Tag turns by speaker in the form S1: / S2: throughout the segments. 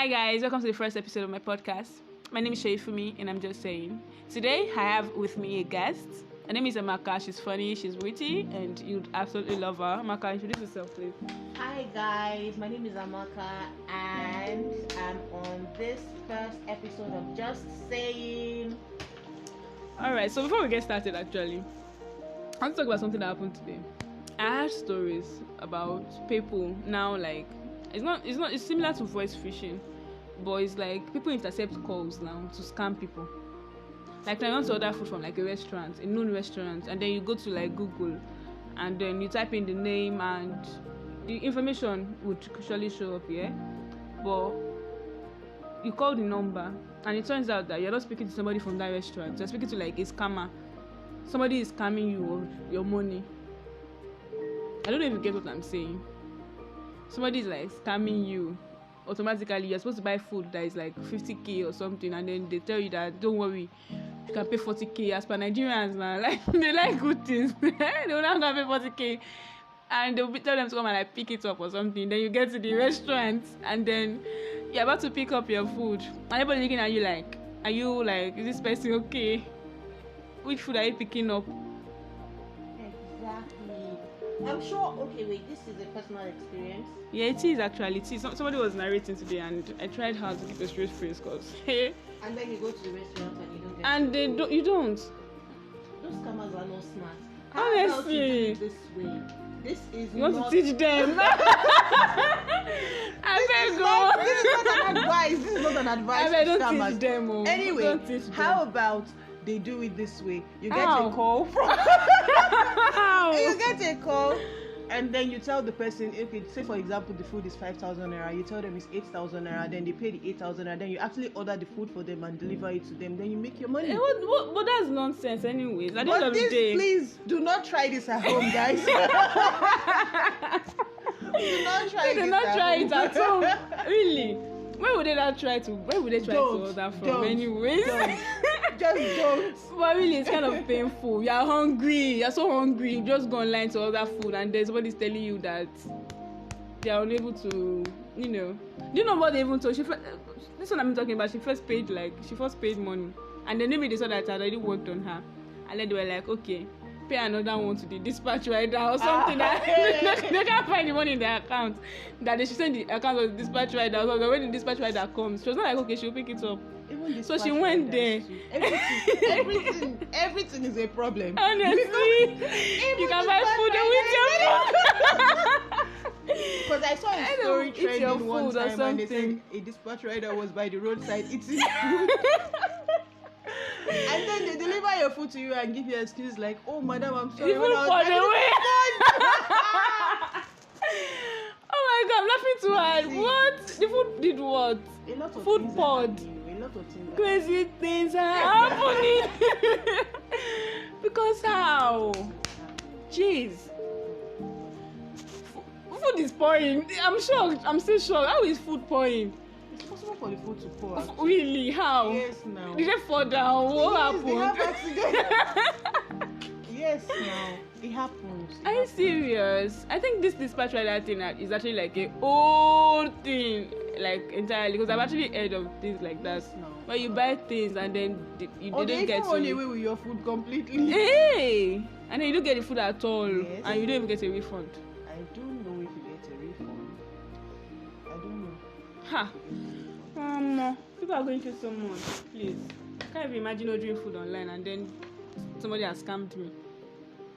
S1: Hi guys, welcome to the first episode of my podcast. My name is Seyifunmi and I'm just saying. Today I have with me a guest. Her name is Amaka. She's funny, she's witty, and you'd absolutely love her. Amaka, introduce yourself please.
S2: Hi guys, my name is Amaka and I'm on this first episode of Just Saying.
S1: Alright, so before we get started actually, I want to talk about something that happened today. I heard stories about people now it's similar to voice phishing, but it's like people intercept calls now to scam people. Like, I want to order food from like a restaurant, a known restaurant, and then you go to like Google and then you type in the name and the information would surely show up here. But you call the number and it turns out that you're not speaking to somebody from that restaurant, you're speaking to like a scammer. Somebody is scamming you of your money. I don't know if you get what I'm saying. Somebody is like scamming you automatically. You're supposed to buy food that is like 50k or something, and then they tell you that don't worry, you can pay 40k. As per Nigerians now, like they like good things. They will not gonna pay 40k, and they'll tell them to come and like pick it up or something. Then you get to the restaurant and then you're about to pick up your food, and everybody looking at you like, are you like, is this person okay? Which food are you picking up?
S2: Exactly. I'm sure. Okay, wait. This is a personal experience.
S1: Yeah, it is actually. It is. Somebody was narrating today, and I tried hard to keep a straight face, cause hey.
S2: And then you go to the restaurant and you don't get.
S1: And they don't. You don't.
S2: Those scammers are not smart.
S1: Honestly.
S2: How about you do it this way? This is.
S1: You want
S2: not...
S1: to teach them?
S2: This is not an advice. This is not an advice.
S1: I don't
S2: scammers.
S1: teach them. Oh.
S2: Anyway,
S1: don't teach them.
S2: how about they do it this way? You get
S1: How?
S2: a call from.
S1: How?
S2: You get a call, and then you tell the person, okay, say for example the food is 5,000 naira. You tell them it's 8,000 naira. Then they pay the 8,000 naira. Then you actually order the food for them and deliver it to them. Then you make your money.
S1: But that's nonsense, anyways. At the end
S2: But
S1: of the
S2: this,
S1: day,
S2: please do not try this at home, guys. Do not try
S1: they
S2: this
S1: not
S2: at
S1: try
S2: home.
S1: it at home. Really? Where would they try to order from?
S2: Don't.
S1: Anyways.
S2: Just don't.
S1: But really, it's kind of painful. You're hungry. You're so hungry. You just go online to order food, and then somebody's telling you that they are unable to, Do you know what they even told? This one I'm talking about. She first paid money, and then maybe they saw that I already worked on her, and then they were like, okay, pay another one to the dispatch rider or something. They can't find the money in their account. That they should send the account of the dispatch rider. So when the dispatch rider comes, she was not like, okay, she'll pick it up. So she went there.
S2: Everything is a problem.
S1: Honestly, you can buy food with your food.
S2: Because I saw a story trending one time
S1: and
S2: they said a dispatch rider was by the roadside eating food. And then they deliver your food to you and give you an excuse like, oh madam, I'm sorry.
S1: Even for the way. Oh my god, I'm laughing too hard.
S2: See,
S1: what? The food did what?
S2: A lot of
S1: Food
S2: things
S1: pod.
S2: A lot of things.
S1: Crazy things are happening. Because how? Jeez. Food is pouring. I'm shocked. I'm still shocked. How is food pouring?
S2: It's possible for the food to pour.
S1: Really? How?
S2: Yes, now.
S1: Did they fall down? What
S2: Yes, they have
S1: happened?
S2: accident. Yes, now. It happens.
S1: Are you serious? I think this dispatch rider thing is actually like a old thing, like entirely. Because I've actually heard of things like that.
S2: Yes, no.
S1: Where you buy things and then they don't
S2: they
S1: get
S2: run
S1: to
S2: away with your food completely.
S1: Hey! And then you don't get the food at all.
S2: Yes.
S1: And you don't even get a refund.
S2: I don't know if you get a refund. I don't know.
S1: Ha! People are going through so much. Please. I can't even imagine ordering food online and then somebody has scammed me.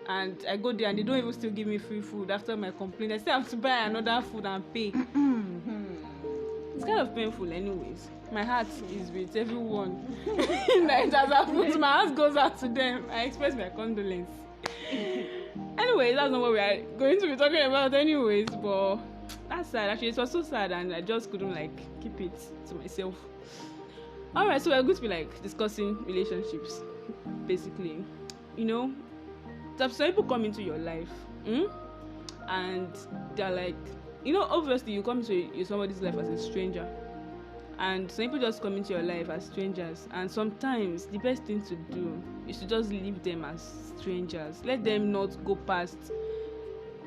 S1: And I go there and they don't even still give me free food after my complaint. I still have to buy another food and pay. It's kind of painful anyways. My heart is with everyone that it has happened. My heart goes out to them. I express my condolence. Anyway, that's not what we are going to be talking about anyways, but that's sad. Actually, it was so sad and I just couldn't keep it to myself. Alright, so we're going to be discussing relationships, basically. Some people come into your life and they're obviously you come into somebody's life as a stranger, and some people just come into your life as strangers, and sometimes the best thing to do is to just leave them as strangers. Let them not go past,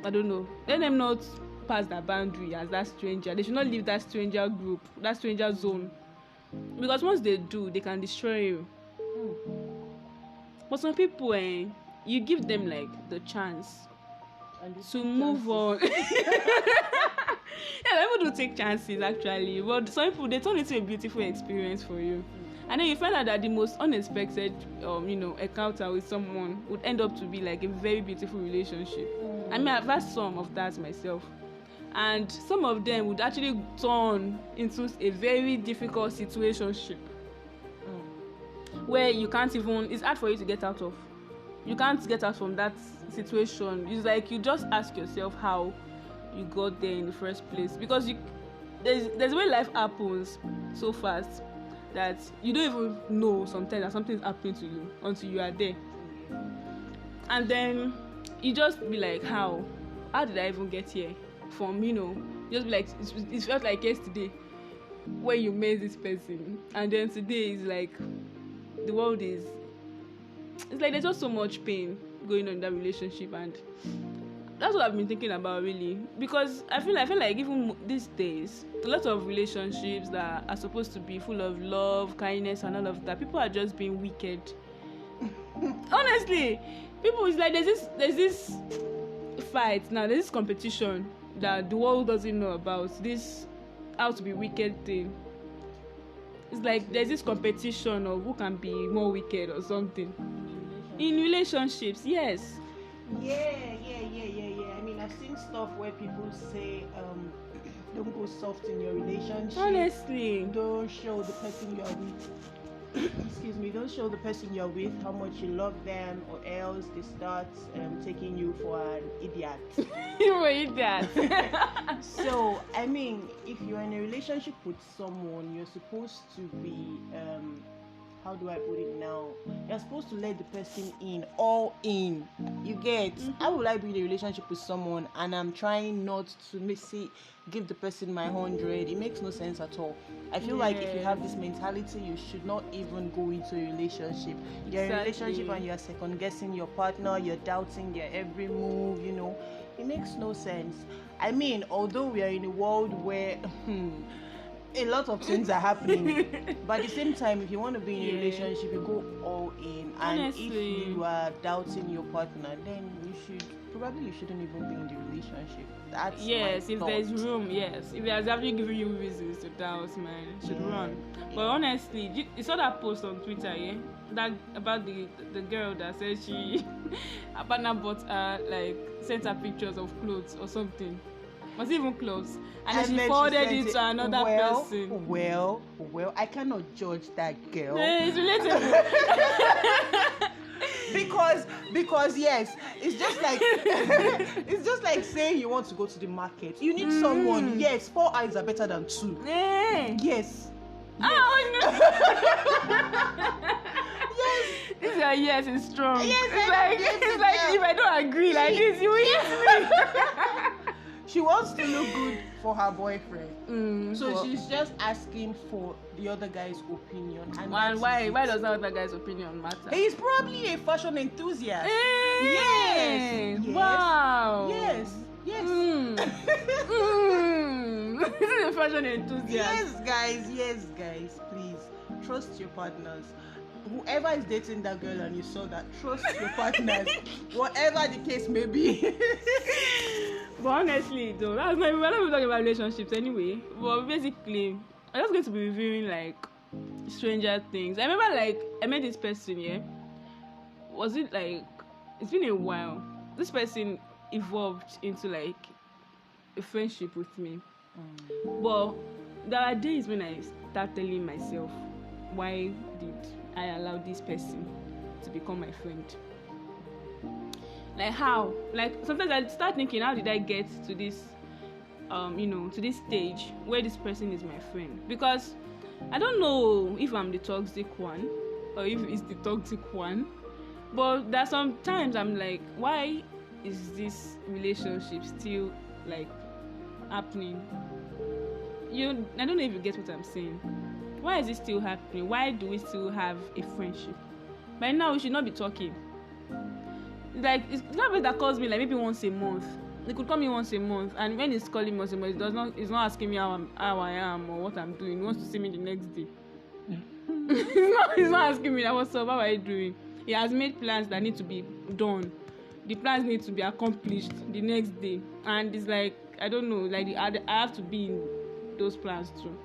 S1: I don't know, let them not pass that boundary as that stranger. They should not leave that stranger group, that stranger zone, because once they do, they can destroy you. But some people, you give them like the chance to move on. Yeah, people do take chances actually, but some people, they turn it into a beautiful experience for you. And then you find out that the most unexpected, encounter with someone would end up to be like a very beautiful relationship. I mean, I've had some of that myself, and some of them would actually turn into a very difficult situationship where you can't even. It's hard for you to get out of. You can't get out from that situation. It's like you just ask yourself how you got there in the first place, because there's a way life happens so fast that you don't even know sometimes that something's happening to you until you are there. And then you just be like, how did I even get here? From, just be like, it felt like yesterday when you met this person, and then today is like the world is, it's like there's just so much pain going on in that relationship. And that's what I've been thinking about, really, because I feel like even these days, a lot of relationships that are supposed to be full of love, kindness, and all of that, people are just being wicked. Honestly, people, it's like there's this fight now, there's this competition that the world doesn't know about, this how to be wicked thing. It's like there's this competition of who can be more wicked or something in relationships. Yes.
S2: Yeah. I mean, I've seen stuff where people say, don't go soft in your relationship.
S1: Honestly.
S2: Don't show the person you're with. Excuse me. Don't show the person you're with how much you love them, or else they start taking you for an idiot.
S1: You're an idiot.
S2: So, I mean, if you're in a relationship with someone, you're supposed to be, how do I put it now? You're supposed to let the person in, all in. You get? How will I be in a relationship with someone and I'm trying not to give the person my 100? It makes no sense at all. I feel like if you have this mentality, you should not even go into a relationship. You're in a relationship and you're second guessing your partner, you're doubting their every move, It makes no sense. I mean, although we are in a world where a lot of things are happening, but at the same time, if you want to be in a relationship, you go all in.
S1: Honestly.
S2: And if you are doubting your partner, then you shouldn't even be in the relationship. That's
S1: yes,
S2: my
S1: if
S2: thought.
S1: There's room, yes, if there's actually giving you reasons to doubt, man, you should run. But honestly, you saw that post on Twitter, that about the girl that said her partner bought her, like, sent her pictures of clothes or something. Was it even clothes? And then she forwarded it to another person.
S2: Well, I cannot judge that girl.
S1: It's relatable.
S2: because yes, it's just like saying you want to go to the market. You need someone. Yes, 4 eyes are better than 2. Yes.
S1: Oh no. Yes, it's strong.
S2: Yes,
S1: it's like if I don't agree like this, you hit me.
S2: She wants to look good for her boyfriend. So she's just asking for the other guy's opinion. And
S1: why does that other guy's opinion matter?
S2: He's probably a fashion enthusiast.
S1: Yes. Wow.
S2: Yes.
S1: This is a fashion enthusiast.
S2: Yes, guys. Please trust your partners. Whoever is dating that girl and you saw that, trust your partners, whatever the case may be.
S1: But honestly, though, we're not even talking about relationships anyway. But basically, I'm just going to be reviewing like stranger things. I remember, like, I met this person. Was it like, it's been a while. This person evolved into like a friendship with me. But there are days when I start telling myself, why did I allow this person to become my friend? Like how? Like sometimes I start thinking, how did I get to this to this stage where this person is my friend? Because I don't know if I'm the toxic one or if it's the toxic one. But there are some times I'm like, why is this relationship still like happening? I don't know if you get what I'm saying. Why is it still happening? Why do we still have a friendship? By now we should not be talking. Like, it's not that calls me like maybe once a month. he could call me once a month, and when he's calling me once a month, he's not asking me how I am or what I'm doing. He wants to see me the next day. He's not asking me that, what's up, how are you doing? He has made plans that need to be done. The plans need to be accomplished the next day, and it's like, I don't know, like I have to be in those plans too.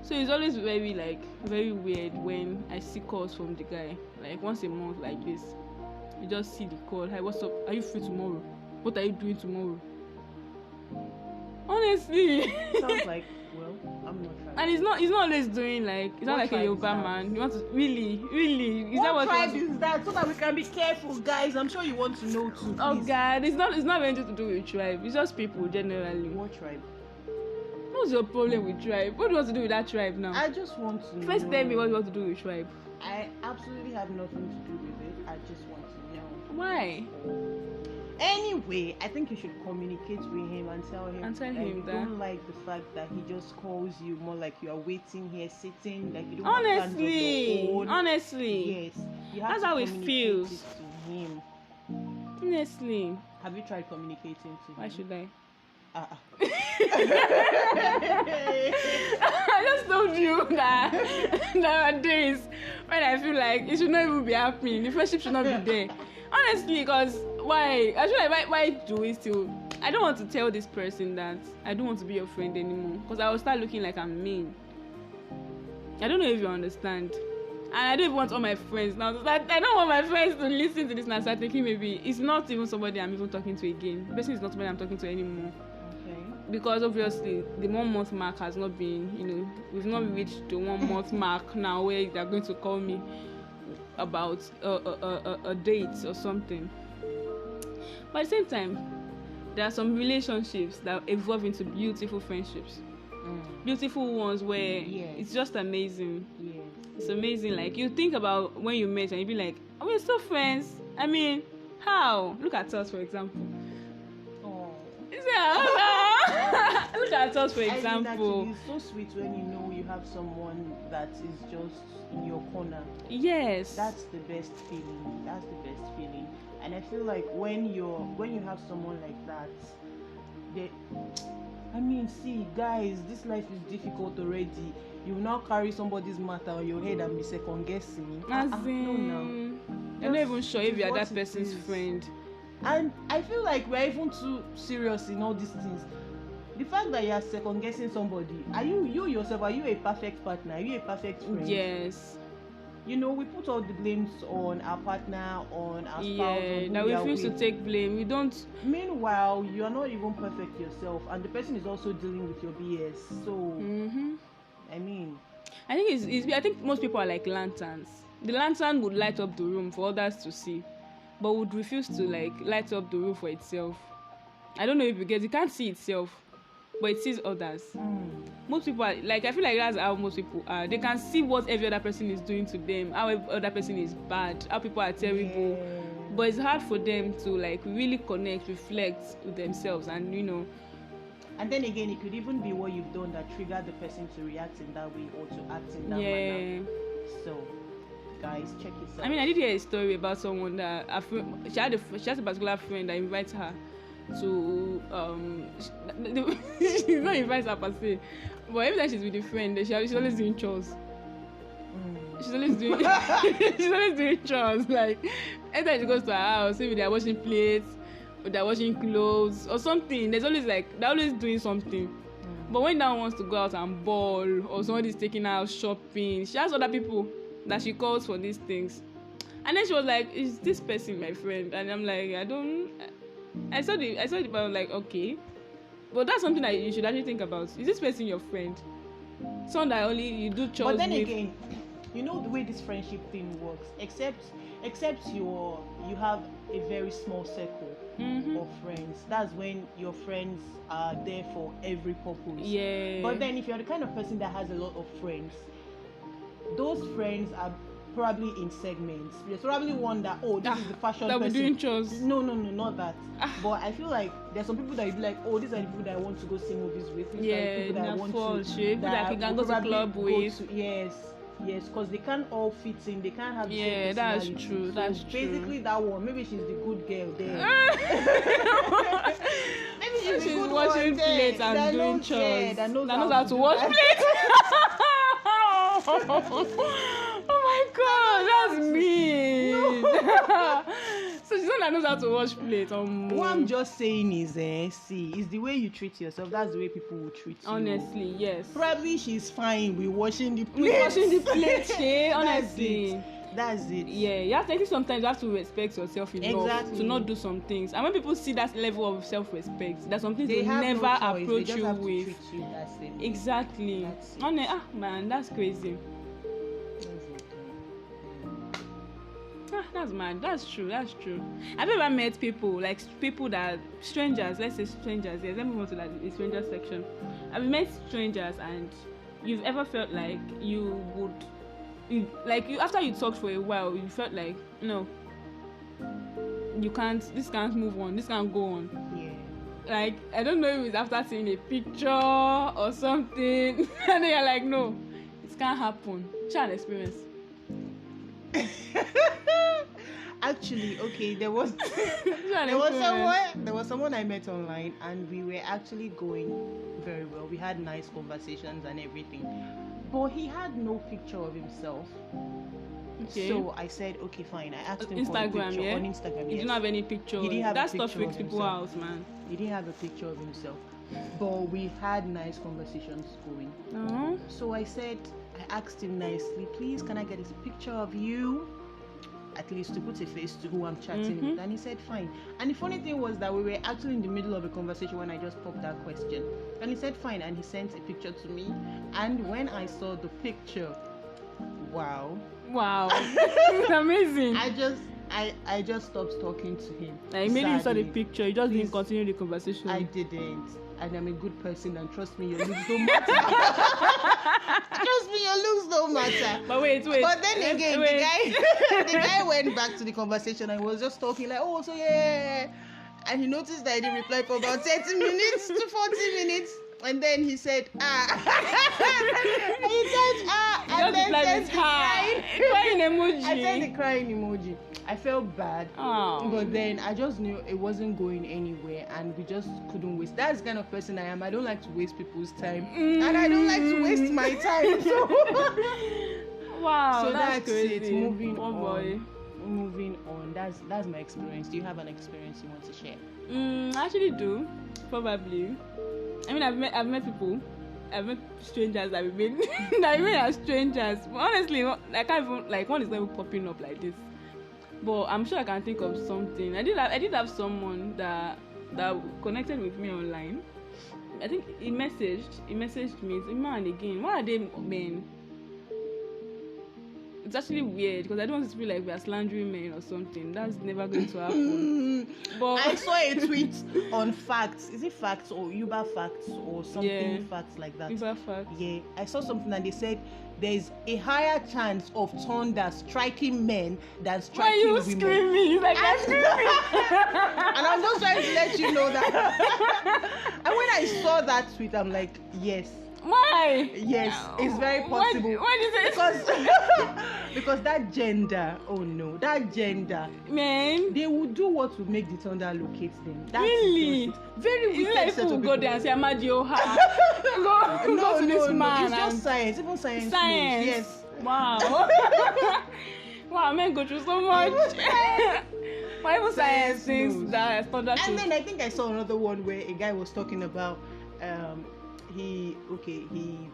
S1: So it's always very weird when I see calls from the guy, like once a month like this. You just see the call, hi, what's up, are you free tomorrow? What are you doing tomorrow? Honestly.
S2: Sounds like, well, I'm not trying.
S1: And he's not always doing like, it's not like a Yoruba man. You want to really, is that what
S2: tribe is that? So that we can be careful, guys. I'm sure you want to know too.
S1: Oh
S2: please.
S1: God, it's not anything to do with tribe. It's just people generally.
S2: What tribe?
S1: What's your problem with tribe? What do you want to do with that tribe now?
S2: I just want to
S1: First
S2: know.
S1: tell me what you want to do with tribe.
S2: I absolutely have nothing to do with it. I just want to know.
S1: Why?
S2: Anyway, I think you should communicate with him and tell him that you
S1: that
S2: don't like the fact that he just calls you more like you are waiting here, sitting, like you don't
S1: honestly,
S2: have plans of your own.
S1: Honestly.
S2: Yes. You have
S1: That's
S2: to
S1: how it
S2: communicate
S1: feels.
S2: it to him.
S1: Honestly.
S2: Have you tried communicating to him?
S1: Why should I?
S2: I
S1: just told you that there are days when I feel like it should not even be happening. The friendship should not be there. Honestly, because why? I feel like why do we still? I don't want to tell this person that I don't want to be your friend anymore, because I will start looking like I'm mean. I don't know if you understand. And I don't even want all my friends now to start. I don't want my friends to listen to this and start thinking maybe it's not even somebody I'm even talking to again. The person is not somebody I'm talking to anymore. Because obviously the 1 month mark has not been, we've not reached the 1 month mark now where they're going to call me about a date or something. But at the same time, there are some relationships that evolve into beautiful friendships. Beautiful ones where it's just amazing.
S2: Yes.
S1: It's amazing. Like, you think about when you met and you be like, oh, we're still friends. I mean, how? Look at us, for example. Look at us, for example.
S2: It's so sweet when you know you have someone that is just in your corner.
S1: Yes.
S2: That's the best feeling. And I feel like when you have someone like that, see, guys, this life is difficult already. You will now carry somebody's matter on your head and be second guessing.
S1: You're not even sure if you are that person's friend.
S2: And I feel like we're even too serious in all these things. The fact that you are second guessing somebody, are you yourself, are you a perfect partner? Are you a perfect friend?
S1: Yes.
S2: We put all the blames on our partner, on our spouse.
S1: Yeah, that we refuse to take blame. We don't.
S2: Meanwhile, you are not even perfect yourself, and the person is also dealing with your BS. So,
S1: I think most people are like lanterns. The lantern would light up the room for others to see, but would refuse to light up the room for itself. I don't know if it can't see itself, but it sees others. Most people are I feel like that's how most people are. They can see what every other person is doing to them, how every other person is bad, how people are terrible. But it's hard for them to really connect, reflect with themselves, and
S2: And then again, it could even be what you've done that triggered the person to react in that way or to act in that manner. So, guys, check yourself.
S1: I did hear a story about someone that she has a particular friend that invites her to she's not invites her per se, but every time she's with a friend, she's always doing chores. She's always doing chores. Like, every time she goes to her house, maybe they're washing plates or they're washing clothes or something. There's always they're always doing something. But when that one wants to go out and ball, or somebody's taking her out shopping, she has other people that she calls for these things. And then she was like, is this person my friend? And I'm like, I saw the part, I was like, okay. But that's something that you should actually think about. Is this person your friend? Someone that only you do chores with?
S2: But then again, the way this friendship thing works, except you have a very small circle of friends. That's when your friends are there for every purpose.
S1: Yeah.
S2: But then if you're the kind of person that has a lot of friends, those friends are probably in segments. There's probably one that this is the fashion
S1: that
S2: person.
S1: we're doing chores.
S2: No, not that. But I feel like there's some people that you be like, these are the people that I want to go see movies with. These are the people that I want to.
S1: That you can go to club with.
S2: Yes. Yes, because they can't all fit in. They can't have the same
S1: Yeah, that's
S2: personality.
S1: true.
S2: So
S1: That's true.
S2: basically, that one. Maybe she's the good girl there. Maybe she's the
S1: She's
S2: good
S1: washing
S2: one there.
S1: plates and
S2: that
S1: doing
S2: knows,
S1: chores.
S2: yeah, that knows
S1: how to
S2: do
S1: wash
S2: that.
S1: plates. Oh my god, that's mean. So she's the one that knows how to wash plates.
S2: What I'm just saying is, see, it's the way you treat yourself. That's the way people will treat you.
S1: Honestly, yes.
S2: Probably she's fine with washing the plates.
S1: With washing the plates, yeah, honestly.
S2: That's it.
S1: Yeah, you have to, sometimes you have to respect yourself enough to not do some things. And when people see that level of self-respect, there's some things they never approach you with.
S2: Treat you that same.
S1: Exactly. Man, that's crazy. That's mad. That's true. Have you ever met people that strangers? Let's say strangers. Yes, let me move on to the stranger section. Have you met strangers and you've ever felt like you would, after you talked for a while, you felt like no, this can't move on. This can't go on.
S2: Yeah.
S1: Like I don't know if it's after seeing a picture or something, and then you're like, no, it can't happen. Share an experience.
S2: Actually, okay, there was someone I met online, and we were actually going very well. We had nice conversations and everything, but he had no picture of himself. Okay. So I said, okay, fine. I asked him for a picture on Instagram.
S1: He didn't have any picture.
S2: He didn't have
S1: that
S2: a picture
S1: stuff freaks people out, man.
S2: He didn't have a picture of himself, but we had nice conversations going. So I asked him nicely, please, can I get a picture of you? At least to put a face to who I'm chatting with. And he said fine. And the funny thing was that we were actually in the middle of a conversation when I just popped that question, and he said fine, and he sent a picture to me. And when I saw the picture, wow it's amazing. I just stopped talking to him.
S1: Like immediately you saw the picture, you just didn't continue the conversation.
S2: I didn't, and I'm a good person, and trust me, your looks don't matter. Trust me, your looks don't matter.
S1: But wait.
S2: But then again, the guy went back to the conversation and was just talking like, oh, so yeah. And he noticed that I didn't reply for about 30 minutes to 40 minutes. And then he said, he said, and then said the crying emoji. I said the crying emoji. I felt bad. But then I just knew it wasn't going anywhere, and we just couldn't waste. That's the kind of person I am. I don't like to waste people's time. And I don't like to waste my time. So
S1: wow,
S2: so
S1: that's crazy.
S2: It. Moving on.
S1: Boy.
S2: Moving on. That's my experience. Do you have an experience you want to share?
S1: I actually do. Probably. I mean, I've met people. I've met strangers that we made as strangers. But honestly, I can't even, one is not even popping up like this. But I'm sure I can think of something. I did have someone that connected with me online. I think he messaged me. Man, again, why are they men? It's actually weird because I don't want it to be like we are slandering men or something. That's never going to happen. But
S2: I saw a tweet on Facts. Is it Facts or Uber Facts or something? Facts like that.
S1: Uber Facts.
S2: Yeah, I saw something and they said there's a higher chance of thunder striking men than striking women. Why are you
S1: screaming? Like I'm screaming.
S2: And I'm just trying to let you know that. And when I saw that tweet, I'm like, yes.
S1: Why?
S2: Yes, it's very possible.
S1: Why is it?
S2: Because that gender,
S1: man,
S2: they will do what will make the thunder locate them. That's
S1: really?
S2: Very wicked.
S1: Like people will go there and say, Amadioha. Go to this man.
S2: It's just science. Even science. Knows. Yes.
S1: Wow. Wow, men go through so much. Why even science thinks that thunder?
S2: And then I think I saw another one where a guy was talking about he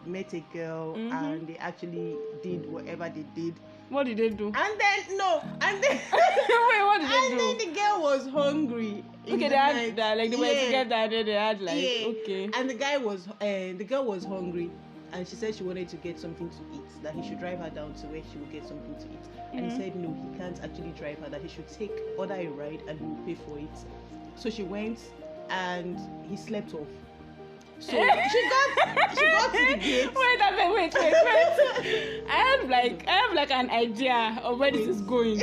S2: met a girl and they actually did whatever they did.
S1: What did they do?
S2: And then wait, what did they do? And then the girl was hungry.
S1: Okay, they had that, like they were together, they had okay.
S2: And the girl was hungry, and she said she wanted to get something to eat. That he should drive her down to where she would get something to eat. And he said no, he can't actually drive her. That he should order a ride and he will pay for it. So she went, and he slept off. So she got to the gate.
S1: Wait, I have like an idea of where this is going.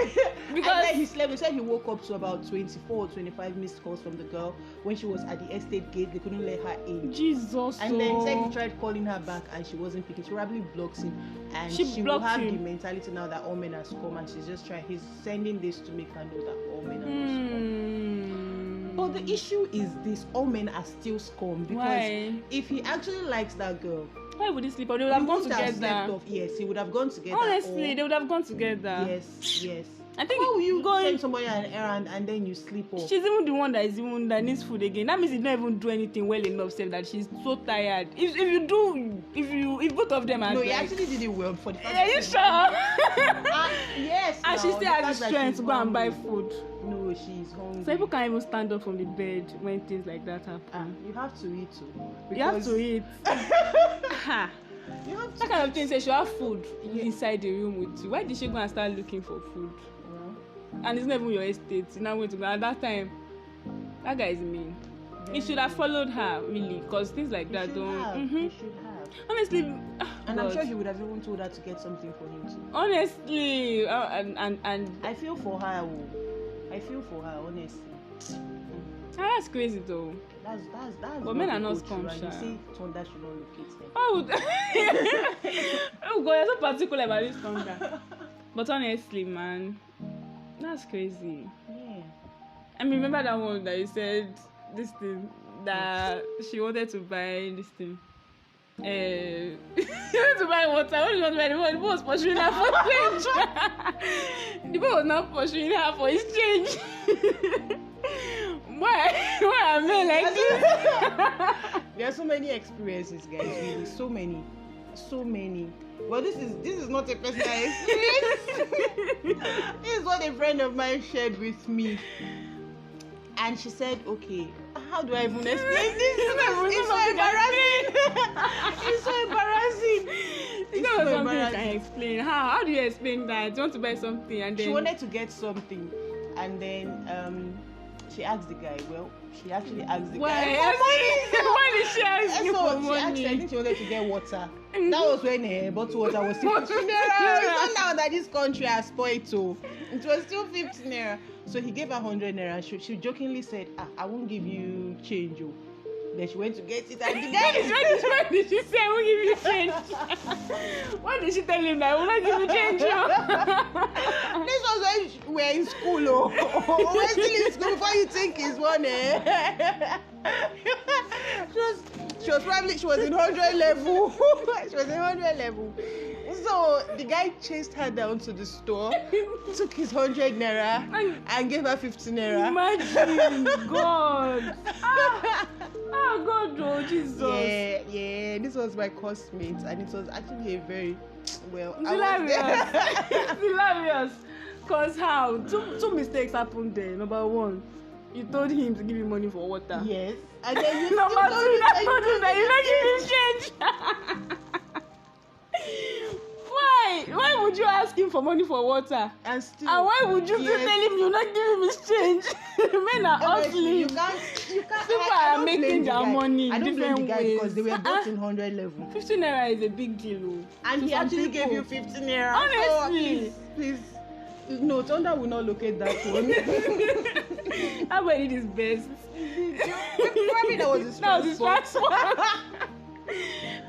S1: Because
S2: and then he slept. He said he woke up to about 24 or 25 missed calls from the girl when she was at the estate gate. They couldn't let her in.
S1: Jesus.
S2: And then he said he tried calling her back and she wasn't picking. She probably blocks him, and she will have the mentality now that all men has come, and she's just trying. He's sending this to make her know that all men are scum. But the issue is this: all men are still scum, because if he actually likes that girl,
S1: why would he sleep? Or they would have gone together.
S2: Yes, he would have gone together.
S1: Honestly, they would have gone together.
S2: Yes.
S1: I think
S2: how will you send somebody on an errand and then you sleep off?
S1: She's even the one that needs food again. That means he don't even do anything well enough, self, that she's so tired. If both of them are
S2: no, he actually did it well for the fact.
S1: Are you sure?
S2: Yes.
S1: And she still has the strength to go and buy food.
S2: No, she's hungry.
S1: So people can't even stand up from the bed when things like that happen.
S2: You have to eat too.
S1: You have to eat.
S2: You have to
S1: that kind of thing says she have food inside the room with you. Why did she go and start looking for food? And it's not even your estate. You're not going to go. At that time, that guy is mean. He should have followed her, really, because things like that don't.
S2: He should have.
S1: Honestly,
S2: and I'm sure he would have even told her to get something for him too.
S1: Honestly, and
S2: I feel for her. Honestly.
S1: That's crazy though.
S2: That's.
S1: But men are not scum.
S2: You say thunder should not locate them.
S1: Oh God, you're so particular about this thunder. But honestly, man. That's crazy.
S2: Yeah.
S1: I mean, remember that one that you said this thing that she wanted to buy this thing. She wanted to buy water. What did she want to buy? The boy was pursuing her for change. The boy was not pursuing her for his change. Why are men like this?
S2: There are so many experiences, guys. Really, so many. Well, this is not a personal experience. This is what a friend of mine shared with me, and she said, "Okay, how do I even explain this? It's so embarrassing. It's so embarrassing.
S1: It's not so something you can explain. How do you explain that? You want to buy something and then
S2: she wanted to get something, and then she asked the guy. Well, she actually asked the guy for money.
S1: Why did she ask you for money?
S2: Asked, I think she wanted to get water. That was when bottled water was still 50 naira. It's not now that this country has spoiled too. It was still 50 naira. So he gave her 100 naira. She jokingly said, I won't give you change. Oh. Then she went to get it, and the guy
S1: when did she say I won't give you change? Why did she tell him that I will not give you change?
S2: This was when we were in school. We're still in school before you think it's one. She was in 100 level. She was in 100 level. So the guy chased her down to the store, took his 100 naira and gave her 50 naira.
S1: Imagine, God. God, oh Jesus.
S2: Yeah. This was my coursemate, and it was actually a very
S1: hilarious. Cause how two mistakes happened there. Number one, you told him to give you money for water.
S2: Yes. And then you
S1: number two, I told him that you not give him change. Why would you ask him for money for water? And why would you tell him you're not giving him change? Men are hustling.
S2: You can't.
S1: People are making their money in different ways.
S2: Because they were both in 100 level.
S1: 50 naira is a big deal.
S2: And he actually gave you 50 naira.
S1: Honestly.
S2: So, please. No, Thunder will not locate that one.
S1: How about it is best?
S2: Probably that was his transport.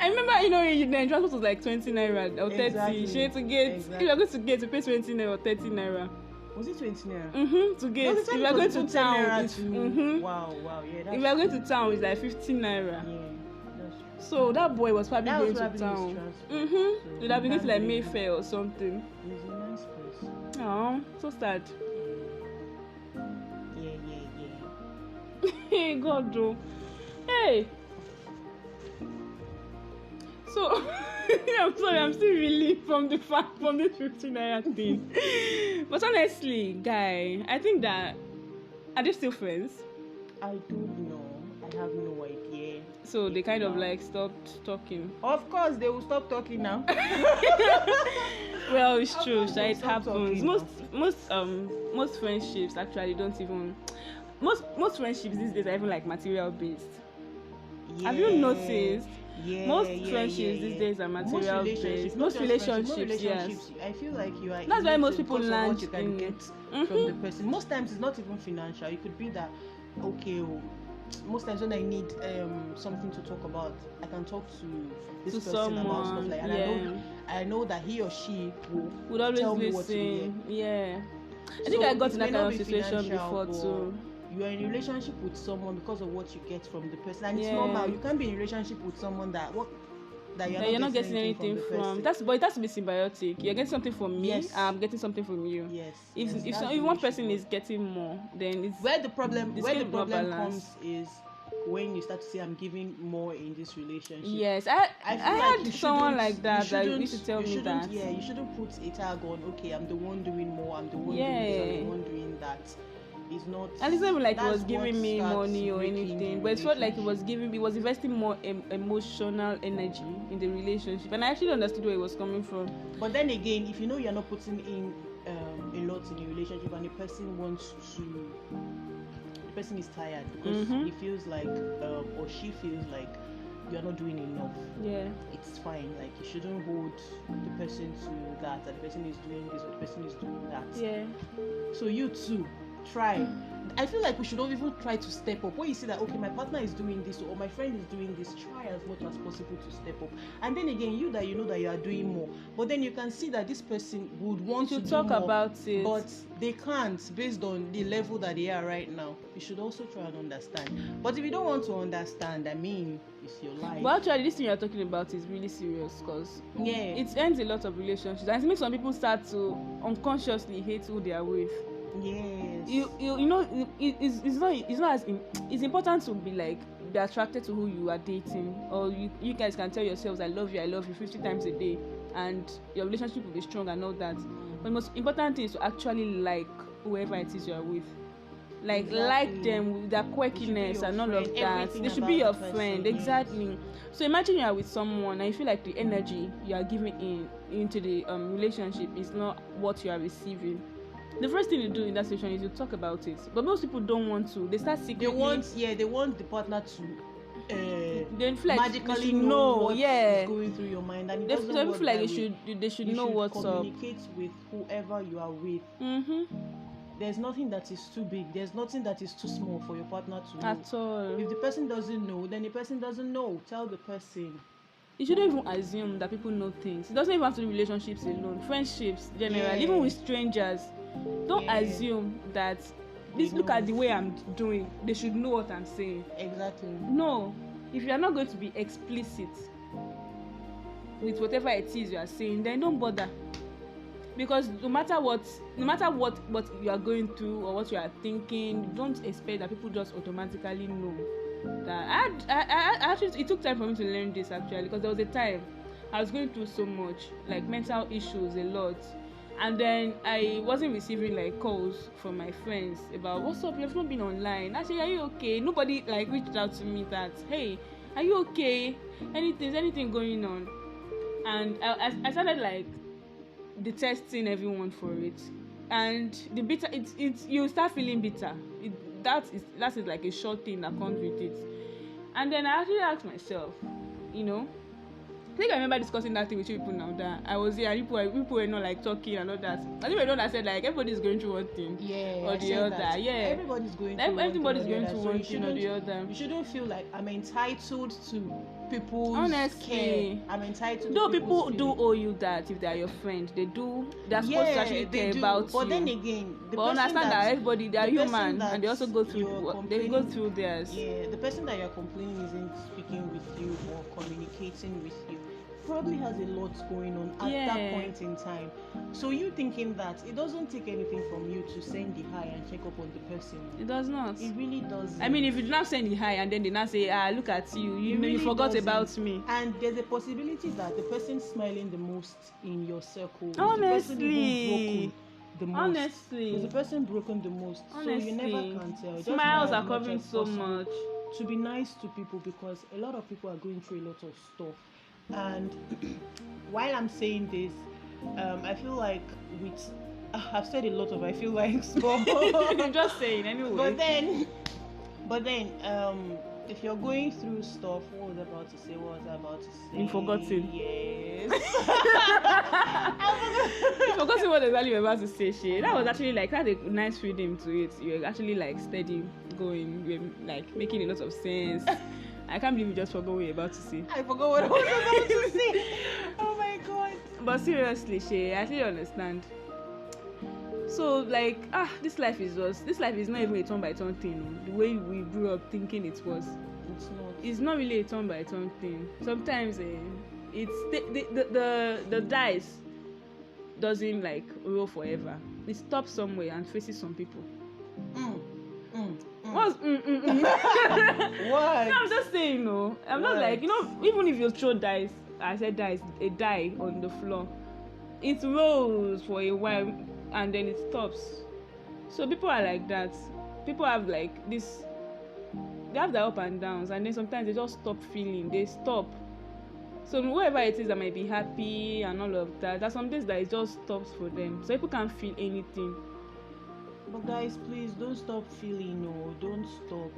S1: I remember, the transport was like 20 naira or 30. Exactly. She had to get, if you're going to get, to pay 20 naira or 30 naira.
S2: Was it 20 naira?
S1: To get. If you're going to town,
S2: Wow, yeah.
S1: If you're going to town, it's like 15 naira.
S2: Yeah, that's true.
S1: So that boy was probably going to town.
S2: So
S1: You'd have been going to like Mayfair or something.
S2: It's a nice place.
S1: Oh, so sad.
S2: Yeah.
S1: Hey, God, though. Hey. So, I'm sorry, I'm still relieved from the fact, from this 15 naira thing. But honestly, guy, I think that, are they still friends?
S2: I don't know. I have no idea.
S1: So they kind of like stopped talking.
S2: Of course, they will stop talking now.
S1: Well, it's true. It happens. Most friendships actually don't even. Most friendships these days are even like material based. Yeah. Have you noticed?
S2: Yeah,
S1: Most friendships these days are material based. Most relationships, yes.
S2: I feel like you are.
S1: That's why most people
S2: because of
S1: land
S2: what you can
S1: in
S2: get from the person. Most times it's not even financial. It could be that okay. Most times when I need something to talk about, I can talk to this person about stuff like that. And I know that he or she would
S1: always
S2: tell me
S1: listen.
S2: what to do.
S1: Yeah. I think I got in that kind of situation before too.
S2: You are in a relationship with someone because of what you get from the person, and it's normal. You can't be in a relationship with someone that you're not getting anything from.
S1: But it has to be symbiotic. You're getting something from me, yes. I'm getting something from you.
S2: Yes.
S1: If one person is getting more, then it's
S2: where the problem comes is when you start to say I'm giving more in this relationship.
S1: Yes, I had someone like that used to tell me that.
S2: Yeah, you shouldn't put a tag on. Okay, I'm the one doing more. I'm the one doing this. I'm the one doing that. It's not. And
S1: it's not like it was giving me money or anything, but it felt like it was investing more emotional energy in the relationship, and I actually understood where it was coming from.
S2: But then again, if you know you're not putting in a lot in your relationship, and the person is tired because he feels like or she feels like you're not doing enough.
S1: Yeah,
S2: it's fine. Like you shouldn't hold the person to that the person is doing this or the person is doing that.
S1: Yeah.
S2: So you too. Try. I feel like we should not even try to step up. When you see that okay, my partner is doing this or my friend is doing this, try as much as possible to step up. And then again, you know that you are doing more, but then you can see that this person would want to
S1: talk
S2: do more,
S1: about it,
S2: but they can't based on the level that they are right now. You should also try and understand. But if you don't want to understand, I mean, it's your life.
S1: Well, actually, this thing you're talking about is really serious because it ends a lot of relationships, and it makes some people start to unconsciously hate who they are with.
S2: Yes.
S1: You know it's not as it's important to be attracted to who you are dating, or you guys can tell yourselves I love you 50 times a day and your relationship will be strong and all that. But the most important thing is to actually like whoever it is you are with. Like them with their quirkiness and all of that. They should be your friend. Exactly. So imagine you are with someone and you feel like the energy you are giving into the relationship is not what you are receiving. The first thing you do in that situation is you talk about it, but most people don't want to. They start secretly.
S2: They want the partner to
S1: they feel like
S2: magically know what's going through your mind, and
S1: they feel like they should know what's up.
S2: Communicate with whoever you are with. There's nothing that is too big. There's nothing that is too small for your partner to know.
S1: At all.
S2: If the person doesn't know, then the person doesn't know. Tell the person.
S1: You shouldn't even assume that people know things. It doesn't even have to be relationships alone. Friendships, generally, even with strangers. Don't assume that look at the way I'm doing. They should know what I'm saying.
S2: Exactly.
S1: No. If you are not going to be explicit with whatever it is you are saying, then don't bother. Because no matter what you are going through or what you are thinking, don't expect that people just automatically know. That I actually, it took time for me to learn this actually, because there was a time I was going through so much, like mental issues a lot, and then I wasn't receiving calls from my friends about what's up, you've not been online. I said, are you okay? Nobody reached out to me that, hey, are you okay? Anything going on? And I started detesting everyone for it, and the bitter you start feeling bitter. That is like a short thing that comes with it. And then I actually asked myself, I think I remember discussing that thing with you people now, that I was here and people were not talking and all that. I think I said everybody's going through one thing or the other.
S2: That.
S1: Yeah,
S2: everybody's going through one thing
S1: or the other.
S2: You shouldn't feel like I'm entitled to people's
S1: honestly
S2: care. I'm entitled.
S1: Though people do owe you that if they are your friend, they do. They're supposed to actually care about you.
S2: But then again,
S1: but understand that everybody, they are human and they also go through. They go through theirs.
S2: Yeah, the person that you're complaining isn't speaking with you or communicating with you. Probably has a lot going on at that point in time. So you thinking that it doesn't take anything from you to send the hi and check up on the person.
S1: It does not.
S2: It really doesn't.
S1: I mean, if you do not send the hi and then they now say, look at you, you forgot about me.
S2: And there's a possibility that the person smiling the most in your circle is
S1: honestly
S2: the person broken the most.
S1: Honestly,
S2: is the person broken the most.
S1: Honestly,
S2: so you never can tell. Just
S1: smiles are covering so much.
S2: To be nice to people, because a lot of people are going through a lot of stuff. And while I'm saying this, I feel like I've said a lot of I'm just saying anyway. But then If you're going through stuff, what was I about to say?
S1: You've forgotten.
S2: Yes.
S1: You forgotten what exactly you were about to say, Shay. That was actually like, that's a nice rhythm to it. You're actually like steady going, you're like making a lot of sense. I can't believe you just forgot what you're about to say.
S2: I forgot what I was about to say. Oh my god.
S1: But seriously, Shay, I actually understand. So like, this life is not even a turn by turn thing. The way we grew up thinking it was. It's not really a turn by turn thing. Sometimes it's the dice doesn't like roll forever. It stops somewhere and faces some people. What's
S2: What?
S1: No, I'm just saying, no. I'm not like, even if you throw dice, I said dice, a die on the floor, it rolls for a while and then it stops. So people are like that. People have like this, they have their up and downs, and then sometimes they just stop feeling, they stop. So whatever it is that might be happy and all of that, there's some days that it just stops for them. So people can't feel anything.
S2: But guys, please don't stop feeling. No, don't stop.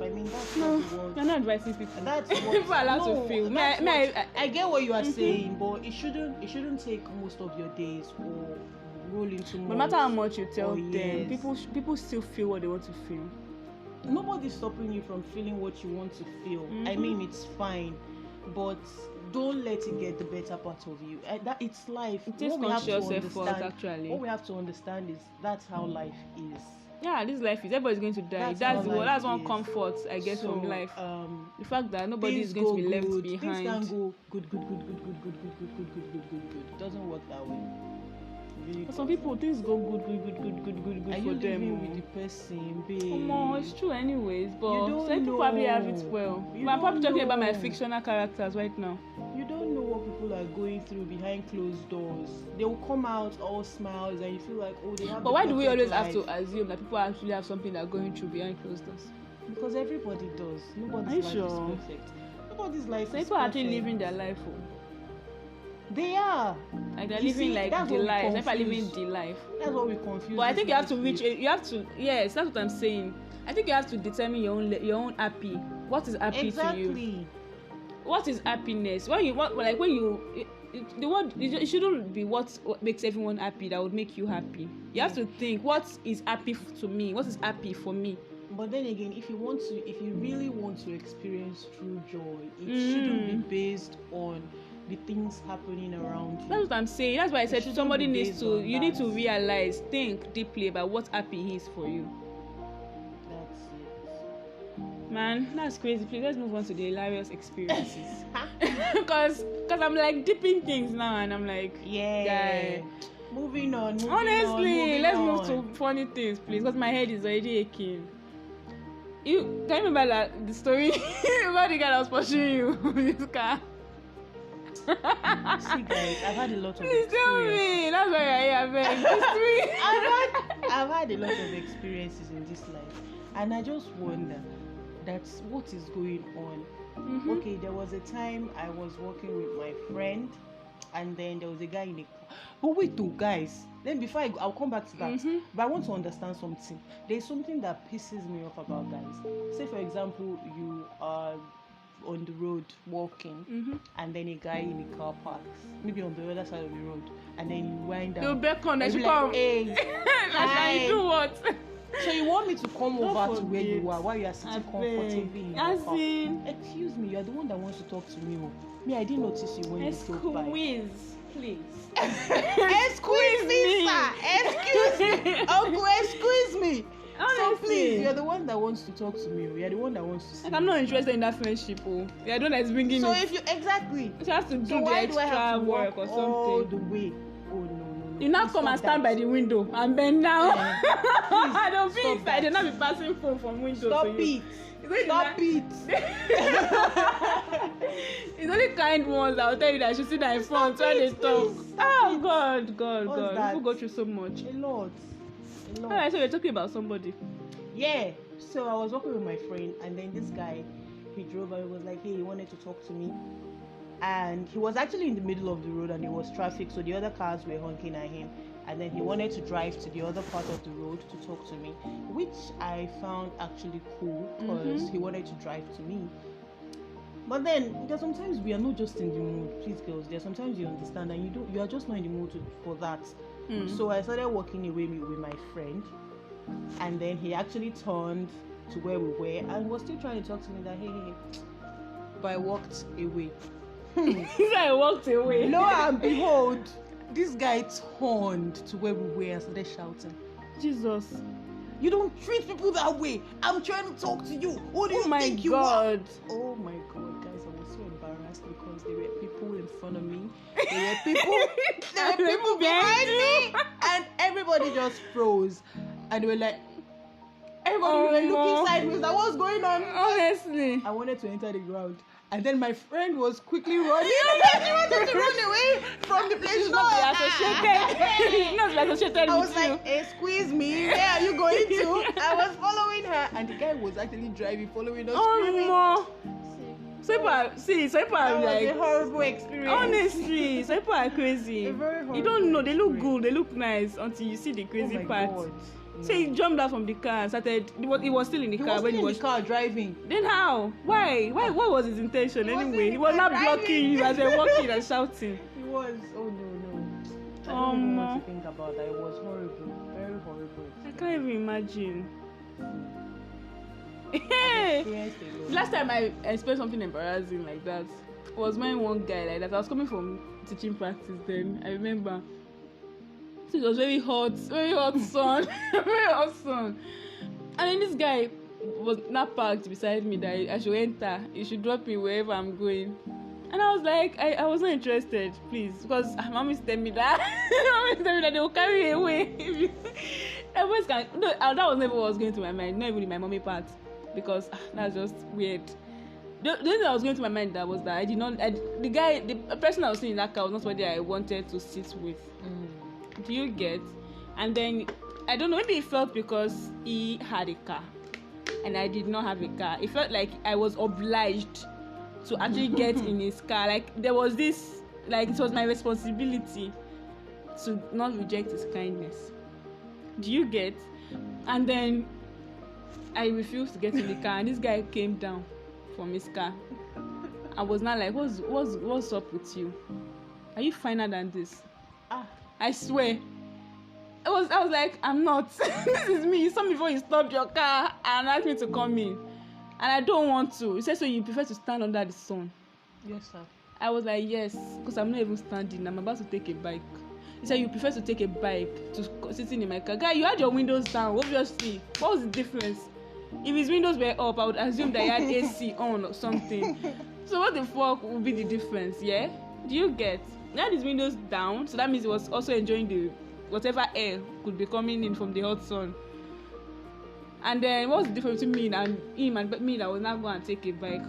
S2: I mean, that's
S1: No,
S2: not the word.
S1: you're not advising people.
S2: That's what
S1: People are allowed to feel.
S2: I get what you are saying, but it shouldn't take most of your days or roll into months.
S1: No matter how much you tell them,
S2: years.
S1: people still feel what they want to feel.
S2: Nobody's stopping you from feeling what you want to feel. I mean, it's fine, but don't let it get the better part of you. That it's life.
S1: It takes conscious effort, actually.
S2: What we have to understand is that's how life is.
S1: Yeah, this life is. Everybody's going to die. That's one comfort I get from life. The fact that nobody is going to be left behind.
S2: Things can go good. It doesn't work that way.
S1: For some people, things go good for them.
S2: Are you living with the person, babe?
S1: It's true anyways, but
S2: some
S1: people probably have it well. I'm probably talking about my fictional characters right now.
S2: You don't know what people are going through behind closed doors. They will come out all smiles and you feel like, oh, they have.
S1: But why do we always have to assume that people actually have something they're going through behind closed doors?
S2: Because everybody does. Nobody's life is perfect. Nobody's life is perfect.
S1: People are actually living their life.
S2: They are.
S1: Like they're living like the life. People are living the life.
S2: That's what we confuse.
S1: But I think you have to reach. Yes, that's what I'm saying. I think you have to determine your own happy. What is happy to you? What is happiness? The word, it shouldn't be what makes everyone happy that would make you happy. You have to think, what is happy to me? What is happy for me?
S2: But then again, if you really want to experience true joy, it shouldn't be based on the things happening around you.
S1: That's what I'm saying. That's why I said you need to realize, think deeply about what happy is for you.
S2: That's it.
S1: Man, that's crazy. Please, let's move on to the hilarious experiences. Because I'm like dipping things now, and I'm like,
S2: yeah. Moving on.
S1: Honestly, let's move to funny things, please, because my head is already aching. Can you remember the story about the guy that was pursuing you in his car?
S2: See, guys, I've had a lot of
S1: Please tell me. That's why you're here, man.
S2: I've had a lot of experiences in this life, and I just wonder that's what is going on. Okay, there was a time I was working with my friend, and then there was a guy in a car. But wait, guys. Then before I'll come back to that. But I want to understand something. There's something that pisses me off about guys. Say, for example, you are on the road walking, and then a guy in a car parks, maybe on the other side of the road, and then you wind down.
S1: You beckon, I should
S2: like,
S1: come.
S2: Hey,
S1: I do what?
S2: So you want me to come over to where you are while you are sitting comfortably in your car? Excuse me, you are the one that wants to talk to me. Me, I didn't notice you when you drove by.
S1: Please.
S2: Excuse me, sir. Excuse me. Uncle, excuse me.
S1: Honestly.
S2: So please, you're the one that wants to talk to me. You're the one that wants to see.
S1: I'm not interested in that friendship. You're the one that's bringing
S2: so
S1: it.
S2: if you exactly,
S1: you have to do the
S2: why do I have
S1: extra
S2: to
S1: work or something.
S2: all the way? Oh no.
S1: You now come and stand by the window and bend down. I don't feel inside. They'll not be passing phone from window.
S2: Stop it. Stop it.
S1: It's only kind ones that will tell you that you should sit down in front when they talk. Oh God. People go through so much.
S2: A lot.
S1: Alright, so we're talking about somebody.
S2: Yeah. So I was walking with my friend, and then this guy, he drove and he was like, hey, he wanted to talk to me. And he was actually in the middle of the road and it was traffic, so the other cars were honking at him. and then he wanted to drive to the other part of the road to talk to me, which I found actually cool because he wanted to drive to me. But then there's sometimes we are not just in the mood, please girls. There's sometimes you understand and you are just not in the mood for that. So I started walking away with my friend, and then he actually turned to where we were and was still trying to talk to me that hey, but I walked away.
S1: I walked away.
S2: Lo and behold, this guy turned to where we were and started shouting,
S1: Jesus.
S2: You don't treat people that way. I'm trying to talk to you. Who do you think you are? Oh my God, guys, I was so embarrassed because there were people in front of me. There were people behind me, and everybody just froze. And they were like, everybody was looking sideways. Like, what's going on?
S1: Honestly,
S2: I wanted to enter the ground. And then my friend was quickly running. She wanted to run away from the place.
S1: She's not be associated. She's not be associated
S2: I was
S1: with
S2: like, hey, squeeze me. Where are you going to? I was following her. And the guy was actually driving, following us.
S1: Oh, no. So people are like,
S2: a horrible experience.
S1: Honestly, so people are crazy.
S2: A very horrible
S1: You don't know, they look
S2: experience.
S1: good, they look nice until you see the crazy part.
S2: God.
S1: So he jumped out from the car and started. He was still in the car when he was
S2: in the car driving.
S1: Then how? Why? What was his intention anyway? He was not
S2: driving.
S1: blocking. He was walking and shouting.
S2: He was. Oh no. I don't even want to think about that. It was horrible. Very horrible.
S1: I can't even imagine. Last time I experienced something embarrassing like that was when one guy like that. I was coming from teaching practice then. I remember. So it was very hot sun, very hot sun. And then this guy was not parked beside me that I should enter. He should drop me wherever I'm going. And I was like, I was not interested, please, because mommy's telling me that. Mommy's telling me that they will carry me away. That was never what was going to my mind. Not even in my mommy part, because that's just weird. The thing that was going to my mind that was that the person I was sitting in that car was not somebody I wanted to sit with. Do you get? And then I don't know, maybe it felt because he had a car and I did not have a car. It felt like I was obliged to actually get in his car. Like there was this, like it was my responsibility to not reject his kindness. Do you get? And then I refused to get in the car and this guy came down from his car. I was not like, what's up with you? Are you finer than this? I swear. I was like, I'm not. This is me. You saw me before you stopped your car and asked me to come in. And I don't want to. He said, so you prefer to stand under the sun?
S2: Yes, sir.
S1: I was like, yes, because I'm not even standing. I'm about to take a bike. He said, you prefer to take a bike to sitting in my car. Guy, you had your windows down, obviously. What was the difference? If his windows were up, I would assume that he had AC on or something. So what the fuck would be the difference, yeah? Do you get? He had his windows down, so that means he was also enjoying the whatever air could be coming in from the hot sun. And then what was the difference between me and him and me that was not going to take a bike?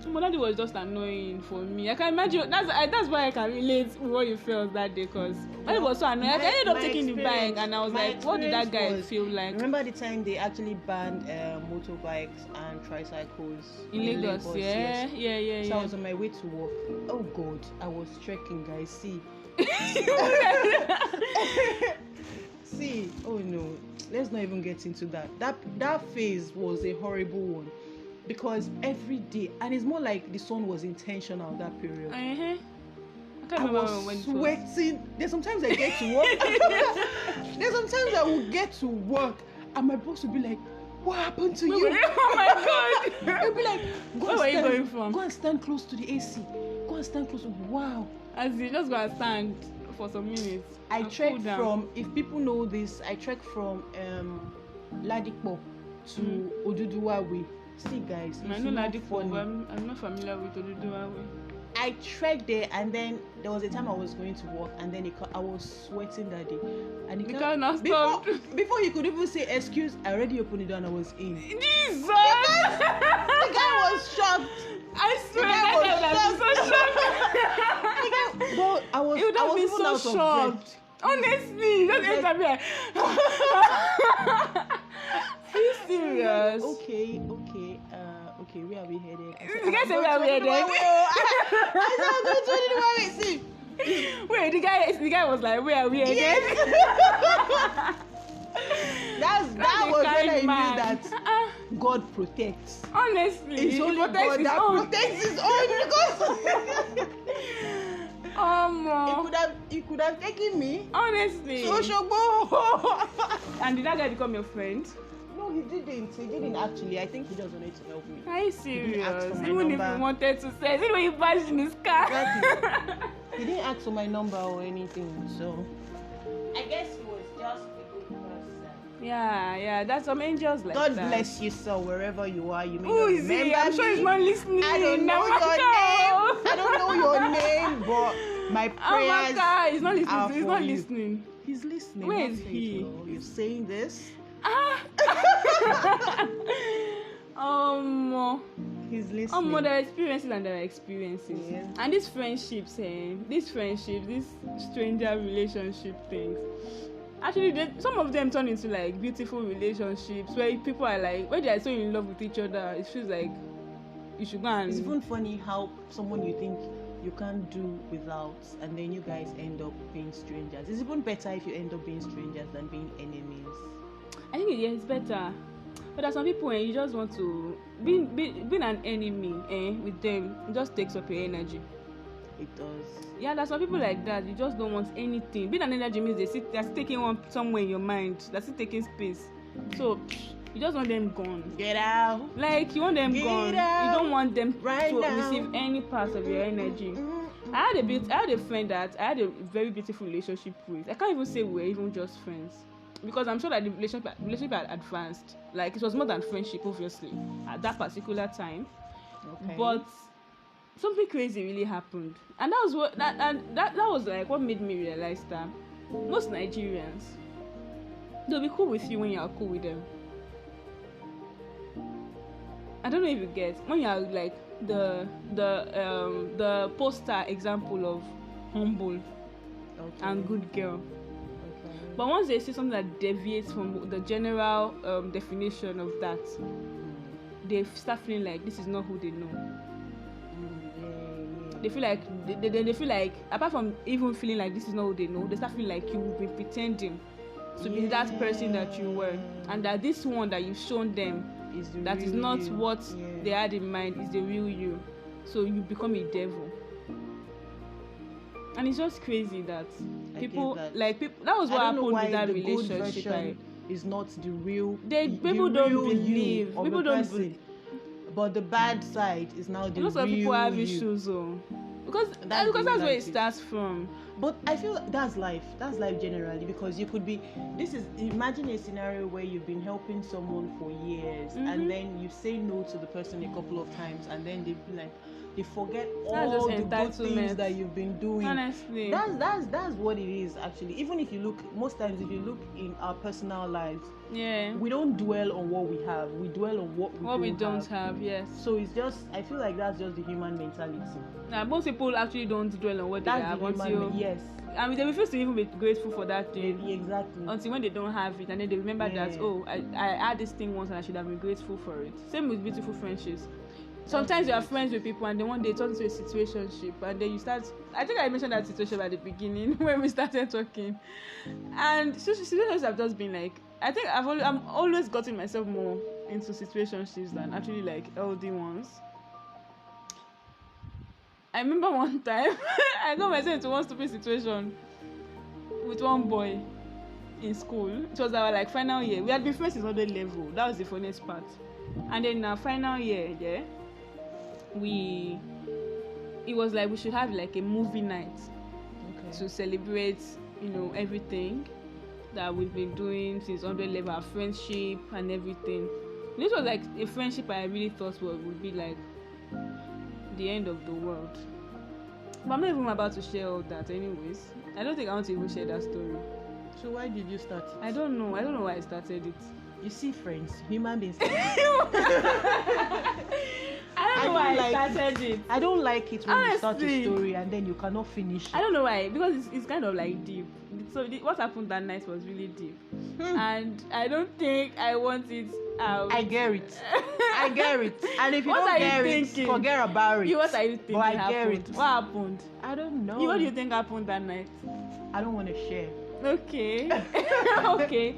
S1: Monadi was just annoying for me. I can imagine that's why I can relate with what you felt that day, because it was so annoying. I ended up taking the bike and I was like, what did that guy feel like?
S2: Remember the time they actually banned motorbikes and tricycles
S1: in Lagos? Yeah.
S2: So I was on my way to work. Oh God, I was trekking, guys. See. See, oh no, let's not even get into that. That phase was a horrible one. Because every day, and it's more like the sun was intentional that period.
S1: I
S2: was sweating. There's sometimes I get to work. There's sometimes I will get to work, and my boss will be like, "What happened to you?"
S1: Oh my God!
S2: I'll be like,
S1: "Where are you going from?
S2: Go and stand close to the AC. Go and stand close. Wow."
S1: As you just go and stand for some minutes.
S2: I trekked from. If people know this, I trekked from Ladipo to Oduduwa Way. See, guys,
S1: I know Ladipo, but I'm not familiar with Oduduwa Way.
S2: I trekked there, and then there was a time I was going to work, and then I was sweating that day. And before he could even say excuse, I already opened the door and I was in.
S1: Jesus!
S2: The guy was shocked.
S1: I swear, that
S2: guy was so shocked. Well, I was
S1: been so shocked. Honestly, just enter me like. Are you serious?
S2: Okay. Where are we headed?
S1: You guys say where are we headed?
S2: I said I'm going to see.
S1: Wait, the guy was like, where are we again?
S2: That was when I knew
S1: man.
S2: that God protects.
S1: Honestly,
S2: It's
S1: he
S2: only
S1: protects
S2: God
S1: his
S2: that
S1: own.
S2: protects his own because he could have taken me.
S1: Honestly.
S2: So Shogbo.
S1: And did that guy become your friend?
S2: No, he didn't. He didn't actually. I think he just wanted to help me.
S1: Are you
S2: He didn't ask
S1: serious?
S2: for my
S1: Even if
S2: number.
S1: he wanted to say, even when you bashed in his car.
S2: Exactly. He didn't ask for my number or anything, so I guess he was just a good person.
S1: Yeah, that's some angels like
S2: God
S1: that.
S2: bless you, sir, wherever you are. You may
S1: Who
S2: not
S1: is he?
S2: remember
S1: I'm sure
S2: me.
S1: he's not listening.
S2: I don't know
S1: Amaka.
S2: your name. I don't know your name, but my prayers
S1: Amaka, he's not listening.
S2: are
S1: He's
S2: for
S1: not
S2: you.
S1: listening.
S2: He's listening.
S1: Where
S2: not
S1: is
S2: faithful.
S1: he?
S2: You're saying this? He's listening.
S1: there are experiences and there are experiences.
S2: Yeah.
S1: And these friendships, these stranger relationship things, actually, some of them turn into like beautiful relationships where people are like, when they are so in love with each other, it feels like you should go and.
S2: It's even funny how someone you think you can't do without, and then you guys end up being strangers. It's even better if you end up being strangers than being enemies.
S1: I think it's better. But there's some people you just want to being an enemy with them. It just takes up your energy.
S2: It does.
S1: Yeah, there's some people like that. You just don't want anything. Being an energy means they're still taking one somewhere in your mind. They're still taking space. So you just want them gone.
S2: Get out.
S1: Like you want them gone.
S2: Out.
S1: You don't want them
S2: right
S1: to
S2: now.
S1: receive any part of your energy. I had a friend that I had a very beautiful relationship with. I can't even say we were even just friends. Because I'm sure that the relationship had advanced. Like it was more than friendship, obviously, at that particular time.
S2: Okay.
S1: But something crazy really happened, and that was that was like what made me realize that most Nigerians, they'll be cool with you when you're cool with them. I don't know if you get when you're like the poster example of humble and good girl. But once they see something that deviates from the general definition of that, they start feeling like this is not who they know. They feel like they feel like, apart from even feeling like this is not who they know, they start feeling like you've been pretending to be that person that you were, and that this one that you've shown them is not
S2: you.
S1: what they had in mind is the real you. So you become a devil. And it's just crazy that people that was what happened with that relationship.
S2: Is not the real.
S1: People don't believe. People don't believe.
S2: But the bad side is now the real.
S1: Lots of people have issues, because that's where it starts from.
S2: But I feel that's life. That's life generally, because you could be. Imagine a scenario where you've been helping someone for years, and then you say no to the person a couple of times, and then they be like. They forget all the good things that you've been doing.
S1: Honestly,
S2: that's what it is actually. Even if you look, most times if you look in our personal lives, we don't dwell on what we have. We dwell on what we don't have.
S1: Yes.
S2: So it's just, I feel like that's just the human mentality.
S1: Now most people actually don't dwell on what they have until
S2: yes.
S1: I mean, they refuse to even be grateful for that thing.
S2: Exactly.
S1: Until when they don't have it, and then they remember that I had this thing once and I should have been grateful for it. Same with beautiful friendships. Sometimes you are friends with people and then one day it turns into a situationship, and then you start. I think I mentioned that situation at the beginning when we started talking, and situationships have just been like, I think I'm always gotten myself more into situationships than actually like healthy ones. I remember one time I got myself into one stupid situation with one boy in school. It was our like final year. We had been friends since other level. That was the funniest part. And then in our final year, it was like we should have like a movie night to celebrate, everything that we've been doing since 100 level, our friendship and everything. This was like a friendship I really thought would be like the end of the world. But I'm not even about to share all that anyways. I don't think I want to even share that story.
S2: So why did you start it?
S1: I don't know why I started it.
S2: You see, friends, human beings.
S1: I I don't know why I started it.
S2: I don't like it when you start a
S1: Honestly.
S2: story and then you cannot finish it.
S1: I don't know why, because it's kind of like deep. So what happened that night was really deep, and I don't think I want it out.
S2: I get it. I get it. And if you
S1: What
S2: don't
S1: are you
S2: get it,
S1: thinking?
S2: forget about it.
S1: What are you thinking
S2: But I
S1: happened?
S2: get it.
S1: What happened?
S2: I don't know.
S1: What do you think happened that night?
S2: I don't want to share.
S1: Okay. Okay.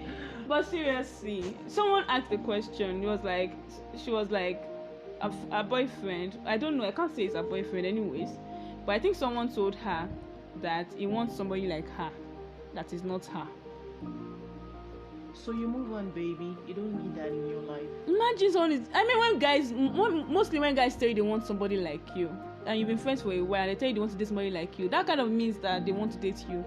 S1: But seriously, someone asked a question. She was like, a boyfriend. I don't know. I can't say it's a boyfriend, anyways. But I think someone told her that he wants somebody like her, that is not her.
S2: So you move on, baby. You don't need that in your life.
S1: Imagine someone is. I mean, mostly when guys tell you they want somebody like you, and you've been friends for a while, and they tell you they want to date somebody like you. That kind of means that they want to date you.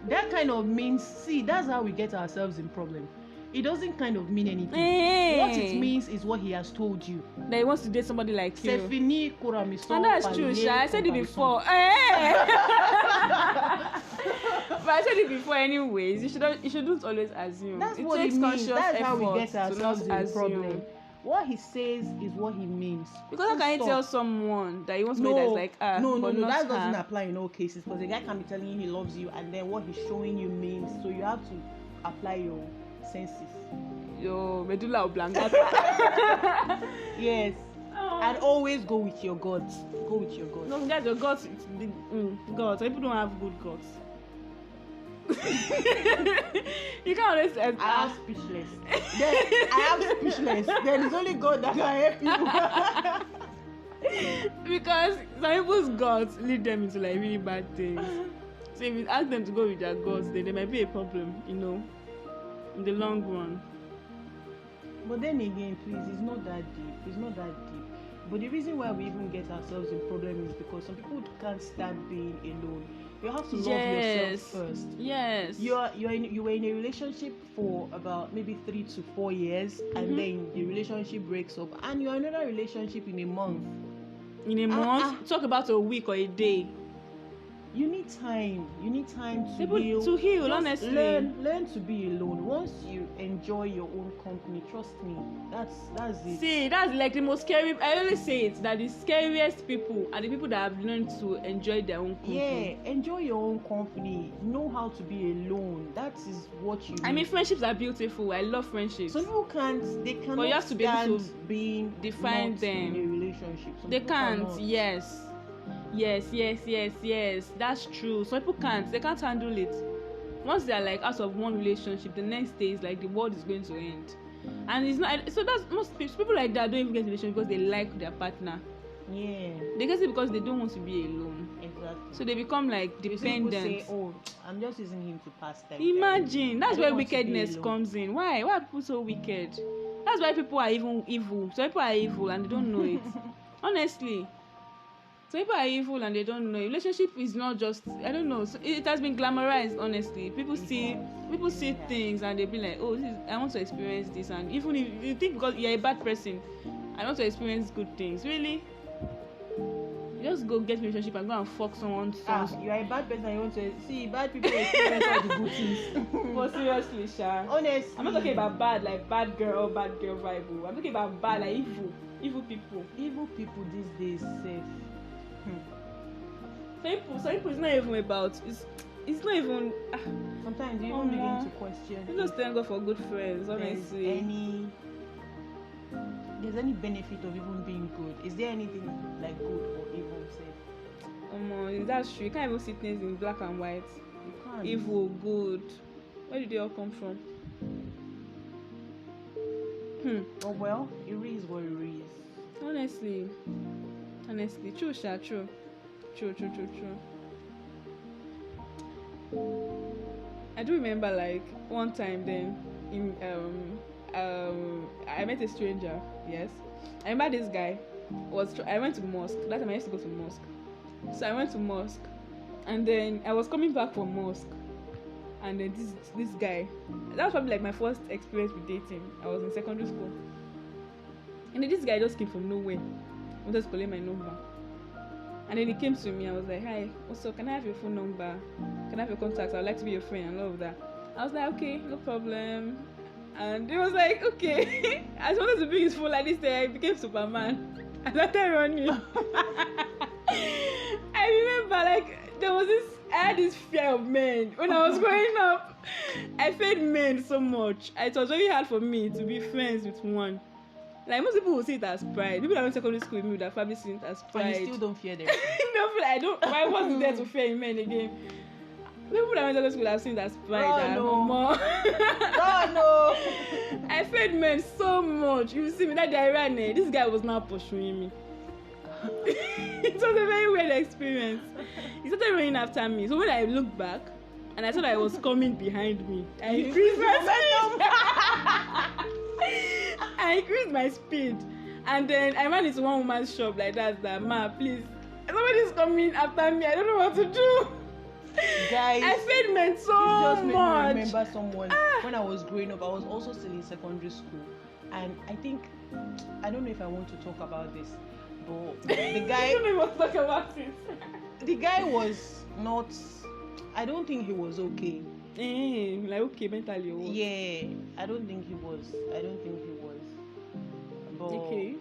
S2: That kind of means, see, that's how we get ourselves in problem. It doesn't kind of mean anything.
S1: Hey.
S2: What it means is what he has told you.
S1: That he wants to date somebody like you.
S2: Sefini Kuramiso.
S1: And that's true, Sha. I said it before. Hey. But I said it before anyways. You shouldn't always assume.
S2: That's
S1: it
S2: what
S1: takes
S2: it means.
S1: conscious
S2: That's how we
S1: effort
S2: get
S1: to
S2: ourselves
S1: not
S2: in problem.
S1: assume.
S2: What he says is what he means.
S1: Because how can you tell someone that he wants somebody that's like
S2: no,
S1: but not
S2: that doesn't
S1: her?
S2: apply in all cases, because the guy can be telling you he loves you and then what he's showing you means. So you have to apply your senses.
S1: Your medulla oblongata.
S2: Yes.
S1: Oh.
S2: And always go with your guts. Go with your guts.
S1: No, guys, your guts, guts. Some people don't have good guts. You can't always say,
S2: I am speechless. Then I am speechless. Then it's only God that can help you.
S1: Because some people's guts lead them into like really bad things. So if you ask them to go with their guts, then there might be a problem, in the long run.
S2: But then again, please, it's not that deep. It's not that deep. But the reason why we even get ourselves in problem is because some people can't stand being alone. You have to love yourself first.
S1: Yes.
S2: You were in a relationship for about maybe 3 to 4 years, and then the relationship breaks up, and you're in another relationship in a month.
S1: In a month? Talk about a week or a day.
S2: You need time. You need time to
S1: People
S2: heal.
S1: to heal,
S2: Just
S1: honestly.
S2: Learn to be alone. Once you enjoy your own company, trust me, that's it.
S1: See, that's like the most scary. I always say it, that the scariest people are the people that have learned to enjoy their own company.
S2: Yeah, enjoy your own company. Know how to be alone. That is what you need.
S1: I mean, friendships are beautiful. I love friendships.
S2: Some people can't. They cannot.
S1: But you have to be able to
S2: being
S1: define
S2: not
S1: them.
S2: in a relationship. Some
S1: They
S2: people
S1: can't.
S2: cannot.
S1: Yes. That's true. Some people can't. They can't handle it. Once they are like out of one relationship, the next day is like the world is going to end. And it's not. So that's most people like that don't even get in a relationship because they like their partner.
S2: Yeah.
S1: They get it because they don't want to be alone.
S2: Exactly.
S1: So they become like
S2: You see
S1: dependent.
S2: people say, "Oh, I'm just using him to pass time."
S1: Imagine. That's
S2: I
S1: where
S2: don't want to be
S1: wickedness
S2: alone.
S1: comes in. Why are people so wicked? That's why people are even evil. Some people are evil and they don't know it. Honestly. Some people are evil and they don't know. Relationship is not just, I don't know. It has been glamorized, honestly. People see things and they be like, oh, I want to experience this. And even if you think because you're a bad person, I want to experience good things. Really? You just go get a relationship and go and fuck someone.
S2: You are a bad person. You want to see bad people experience all the good things.
S1: But seriously, Sha.
S2: Honestly,
S1: I'm not talking about bad, like bad girl vibe. I'm talking about bad, like evil people.
S2: Evil people these days, safe.
S1: Some people, it's not even about. It's not even.
S2: Sometimes you even begin to question.
S1: You just thank God for good friends, honestly.
S2: There's any benefit of even being good? Is there anything like good or evil? Say.
S1: That's true. You can't even see things in black and white.
S2: You can't.
S1: Evil, good. Where did they all come from?
S2: Oh well, it is what it is.
S1: Honestly, true, Sha, true. I do remember like one time then in I met a stranger. Yes, I remember this guy I went to mosque. That time I used to go to mosque. So I went to mosque, and then I was coming back from mosque, and then this guy. That was probably like my first experience with dating. I was in secondary school, and then this guy just came from nowhere. Wanted to collect my number. And then he came to me. I was like, hi, also, can I have your phone number? Can I have your contact? I'd like to be your friend and all of that. I was like, okay, no problem. And he was like, okay. I just wanted to be his phone like this day. I became Superman. I started running. I remember, like, I had this fear of men when I was growing up. I feared men so much. It was very hard for me to be friends with one. Like, most people will see it as pride. People that went to secondary school with me would have probably seen it as pride.
S2: And you still don't fear them.
S1: Why was there to fear in men again? People that went to secondary school have seen it as pride.
S2: Oh, no.
S1: I feared men so much. You see me, that day I ran. This guy was now pursuing me. It was a very weird experience. He started running after me. So when I looked back and I saw that he was coming behind me, I increased my speed. I increased my speed. And then I ran into one woman's shop like that. Ma, please, somebody's coming after me. I don't know what to do.
S2: Guys,
S1: I feared men so
S2: just made
S1: much.
S2: me remember someone when I was growing up. I was also still in secondary school, and I don't know if I want to talk about this, but the guy.
S1: I don't know if I want to talk about it.
S2: The guy was not. I don't think he was okay.
S1: Like okay mentally. Or
S2: yeah, I don't think he was. But
S1: okay.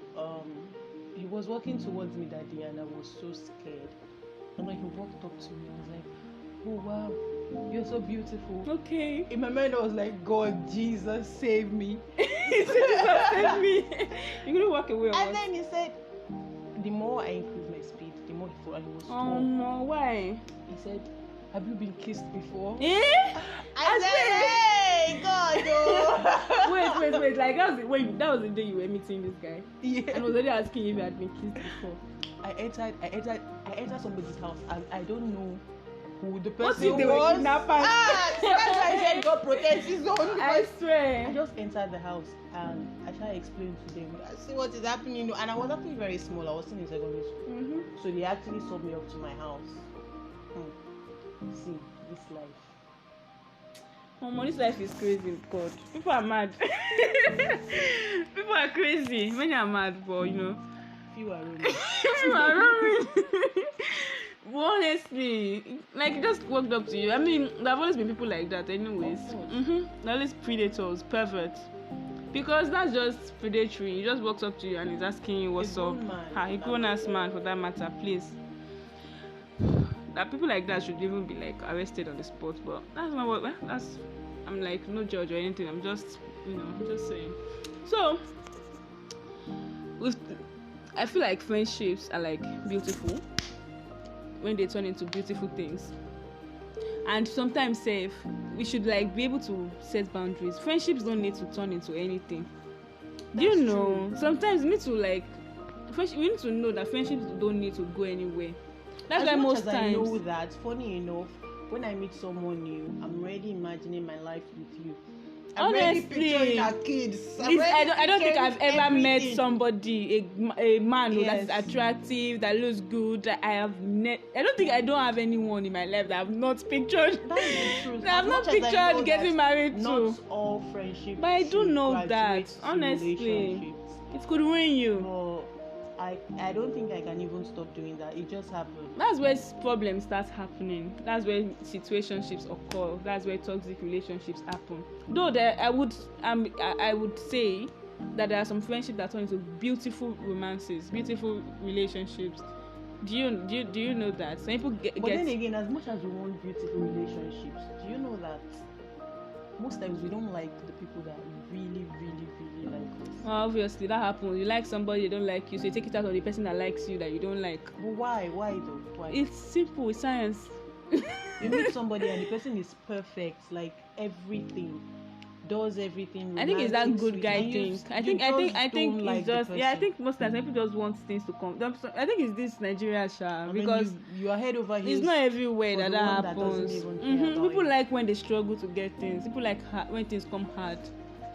S2: He was walking towards me that day, and I was so scared. And when he walked up to me, I was like, "Oh wow, you're so beautiful."
S1: Okay.
S2: In my mind, I was like, "God, Jesus, save me!"
S1: Jesus, save me. You couldn't walk away.
S2: And then he said, the more I increased my speed, the more he thought I was tall.
S1: Oh no, why?
S2: He said, "Have you been kissed before?"
S1: Eh?
S2: I said, "Hey, God, oh."
S1: Wait. Like that was the day you were meeting this guy.
S2: Yeah.
S1: And was already asking if you had been kissed before.
S2: I entered somebody's house, and I don't know who the
S1: What
S2: person
S1: if they were
S2: was.
S1: kidnappers?
S2: So that's why I said God protect his own.
S1: I
S2: I
S1: swear.
S2: just entered the house and I tried to explain to them. I see what is happening, and I was actually very small. I was still in secondary school, so they actually saw me up to my house. See this life.
S1: Oh, this life is crazy, God. People are mad. People are crazy. Many are mad, but you know.
S2: Few are roaming.
S1: People are roaming. But honestly, like it just walked up to you. I mean, there have always been people like that, anyways. They're always predators, perverts. Because that's just predatory. He just walks up to you and he's asking you what's up. A grown-ass man, for that matter, please. That people like that should even be like arrested on the spot, but that's not what I'm like no judge or anything. I'm just saying. So I feel like friendships are like beautiful when they turn into beautiful things, and sometimes we should like be able to set boundaries. Friendships don't need to turn into anything. Do you know? Sometimes you need to we need to know that friendships don't need to go anywhere. That's why most times.
S2: I know that, funny enough, when I meet someone new, I'm already imagining my life with you. I'm already picturing our kids.
S1: I don't think I've ever met somebody, a man that's attractive, that looks good. That I don't think I don't have anyone in my life that I've not pictured.
S2: That is the truth.
S1: I've not pictured getting married to.
S2: Not all friendships.
S1: But I do know that, honestly, it could ruin you.
S2: No. I don't think I can even stop doing that. It just happened.
S1: That's where problems start happening. That's where situationships occur. That's where toxic relationships happen. Though I would say that there are some friendships that turn into beautiful romances, beautiful relationships. Do you know that? Some people get.
S2: But then again, as much as we want beautiful relationships, do you know that most times we don't like the people that really, really, really like us?
S1: Well, obviously, that happens. You like somebody, they don't like you, so you take it out of the person that likes you that you don't like.
S2: But why? Why though? Why?
S1: It's simple. It's science.
S2: You meet somebody and the person is perfect, like everything, does everything.
S1: I think it's that good guy thing. I think it's just I think most times people just want things to come. I think it's this Nigeria because
S2: you are head over heels.
S1: It's not everywhere that happens. People
S2: it.
S1: like when they struggle to get things. People like when things come hard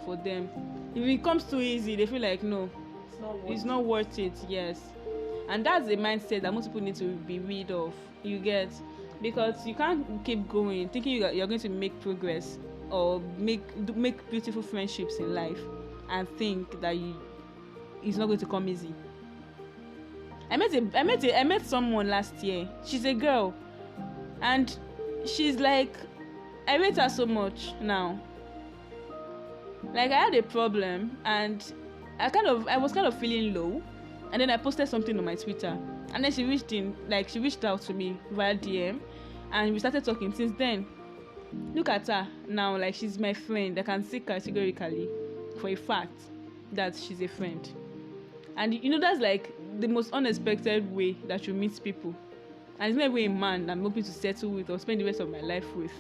S1: for them. If it comes too easy, they feel like no, it's not worth it. Yes, and that's the mindset that most people need to be rid of. You get, because you can't keep going thinking you're going to make progress or make beautiful friendships in life and think that it's not going to come easy. I met someone last year. She's a girl, and she's like, I rate her so much now. Like, I had a problem and I was kind of feeling low, And then I posted something on my Twitter, and then she reached out to me via DM, and we started talking. Since then, look at her now, like she's my friend. I can say categorically for a fact that she's a friend. And you know, that's like the most unexpected way that you meet people. And it's not even a man I'm hoping to settle with or spend the rest of my life with.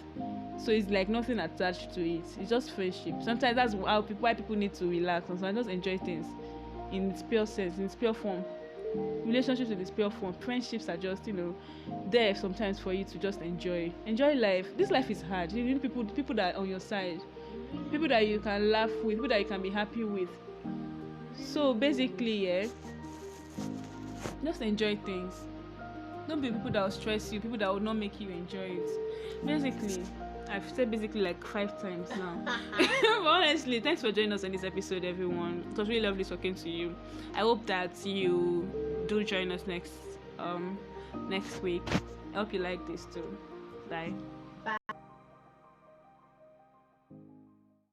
S1: So it's like nothing attached to it. It's just friendship. Sometimes that's why people need to relax and sometimes just enjoy things in its pure sense, in its pure form. Relationships in its pure form. Friendships are just, there sometimes for you to just enjoy life. This life is hard. You need people that are on your side, people that you can laugh with, people that you can be happy with. So basically, just enjoy things. Don't be people that will stress you, people that will not make you enjoy it. Basically, I've said basically like 5 times now. But honestly, thanks for joining us on this episode, everyone. It was really lovely talking to you. I hope that you do join us next week. I hope you like this too. Bye.